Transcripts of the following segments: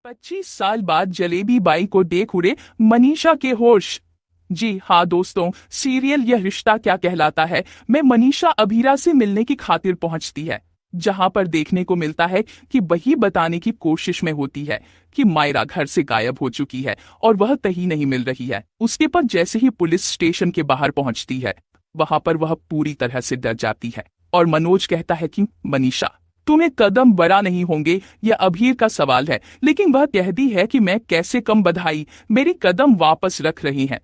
25 साल बाद जलेबी बाई को देख उड़े मनीषा के होश। जी हाँ दोस्तों, सीरियल यह रिश्ता क्या कहलाता है में मनीषा अभीरा से मिलने की खातिर पहुंचती है, जहां पर देखने को मिलता है कि वही बताने की कोशिश में होती है कि मायरा घर से गायब हो चुकी है और वह कहीं नहीं मिल रही है। उसके पर जैसे ही पुलिस स्टेशन के बाहर पहुंचती है, वहां पर वह पूरी तरह से डर जाती है और मनोज कहता है कि मनीषा, तुम्हें कदम बड़ा नहीं होंगे, यह अभीर का सवाल है। लेकिन वह कहती है कि मैं कैसे कम बधाई, मेरी कदम वापस रख रही हैं।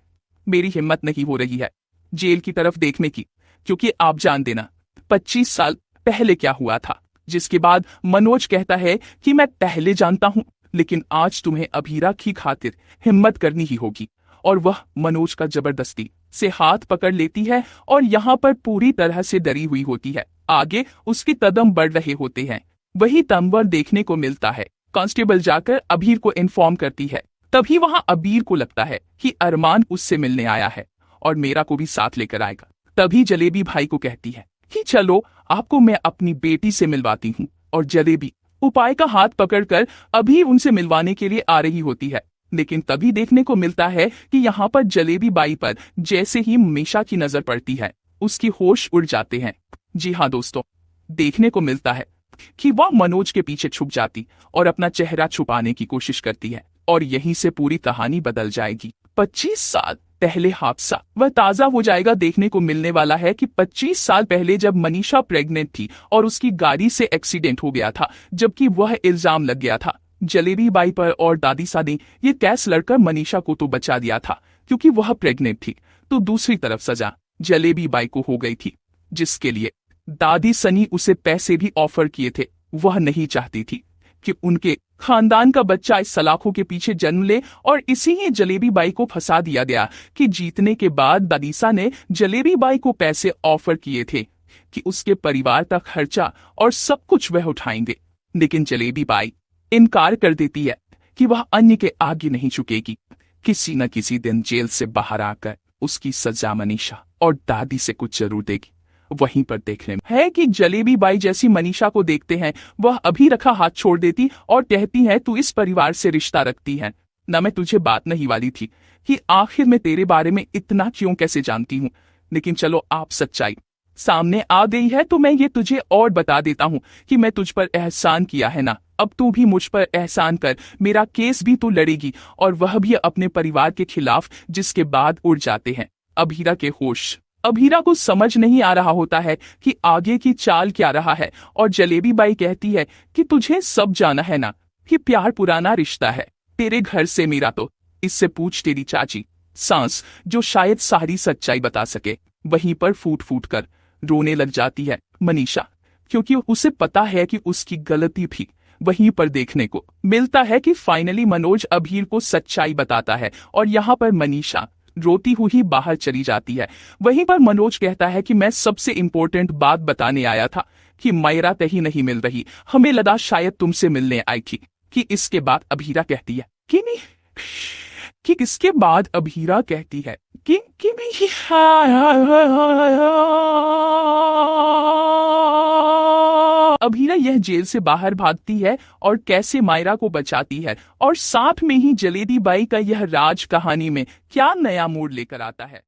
मेरी हिम्मत नहीं हो रही है जेल की तरफ देखने की, क्योंकि आप जान देना 25 साल पहले क्या हुआ था। जिसके बाद मनोज कहता है कि मैं पहले जानता हूं, लेकिन आज तुम्हें अभीरा की खातिर हिम्मत करनी ही होगी। और वह मनोज का जबरदस्ती से हाथ पकड़ लेती है और यहाँ पर पूरी तरह से डरी हुई होती है। आगे उसके कदम बढ़ रहे होते हैं, वही तंवर देखने को मिलता है। कांस्टेबल जाकर अभीर को इन्फॉर्म करती है। तभी वहां अबीर को लगता है कि अरमान उससे मिलने आया है और मेरा को भी साथ लेकर आएगा। तभी जलेबी भाई को कहती है कि चलो आपको मैं अपनी बेटी से मिलवाती हूँ। और जलेबी उपाय का हाथ पकड़कर अभी उनसे मिलवाने के लिए आ रही होती है। लेकिन तभी देखने को मिलता है कि यहाँ पर जलेबी बाई पर जैसे ही मीशा की नजर पड़ती है, उसकी होश उड़ जाते हैं। जी हाँ दोस्तों, देखने को मिलता है कि वह मनोज के पीछे छुप जाती और अपना चेहरा छुपाने की कोशिश करती है और यहीं से पूरी कहानी बदल जाएगी। 25 साल पहले हादसा वह ताजा हो जाएगा। देखने को मिलने वाला है कि 25 साल पहले जब मनीषा प्रेग्नेंट थी और उसकी गाड़ी से एक्सीडेंट हो गया था, जबकि वह इल्जाम लग गया था जलेबी बाई पर और दादीसा ने ये केस लड़कर मनीषा को तो बचा दिया था क्योंकि वह प्रेग्नेंट थी। तो दूसरी तरफ सजा जलेबी बाई को हो गई थी, जिसके लिए दादी सनी उसे पैसे भी ऑफर किए थे। वह नहीं चाहती थी कि उनके खानदान का बच्चा इस सलाखों के पीछे जन्म ले और इसी ही जलेबी बाई को फंसा दिया गया कि जीतने के बाद दादीसा ने जलेबी बाई को पैसे ऑफर किए थे कि उसके परिवार का खर्चा और सब कुछ वह उठाएंगे। लेकिन जलेबी बाई इनकार कर देती है कि वह अन्य के आगे नहीं झुकेगी। किसी न किसी दिन जेल से बाहर आकर उसकी सजा मनीषा और दादी से कुछ जरूर देगी। वहीं पर देखने में है कि जलेबी बाई जैसी मनीषा को देखते हैं, वह अभी रखा हाथ छोड़ देती और कहती है तू इस परिवार से रिश्ता रखती है न। मैं तुझे बात नहीं वाली थी कि आखिर में तेरे बारे में इतना क्यों कैसे जानती हूँ, लेकिन चलो आप सच्चाई सामने आ गई है तो मैं ये तुझे और बता देता हूँ कि मैं तुझ पर एहसान किया है ना। अब तू भी मुझ पर एहसान कर, मेरा केस भी तू लड़ेगी और वह भी अपने परिवार के खिलाफ। जिसके बाद उड़ जाते हैं अभीरा के होश। अभीरा को समझ नहीं आ रहा होता है कि आगे की चाल क्या रहा है और जलेबी बाई कहती है कि तुझे सब जाना है ना कि प्यार पुराना रिश्ता है तेरे घर से मेरा, तो इससे पूछ तेरी चाची सांस जो शायद सारी सच्चाई बता सके। वहीं पर फूट फूट कर रोने लग जाती है मनीषा, क्योंकि उसे पता है कि उसकी गलती भी। वहीं पर देखने को मिलता है कि फाइनली मनोज अभीर को सच्चाई बताता है और यहाँ पर मनीषा रोती हुई बाहर चली जाती है। वहीं पर मनोज कहता है कि मैं सबसे इम्पोर्टेंट बात बताने आया था कि मायरा कहीं नहीं मिल रही, हमें लगा शायद तुमसे मिलने आई थी। कि इसके बाद अभीरा कहती है कि नहीं, कि इसके बाद अभीरा कहती है कि अभीरा यह जेल से बाहर भागती है और कैसे मायरा को बचाती है और साथ में ही जलेबी बाई का यह राज कहानी में क्या नया मोड़ लेकर आता है।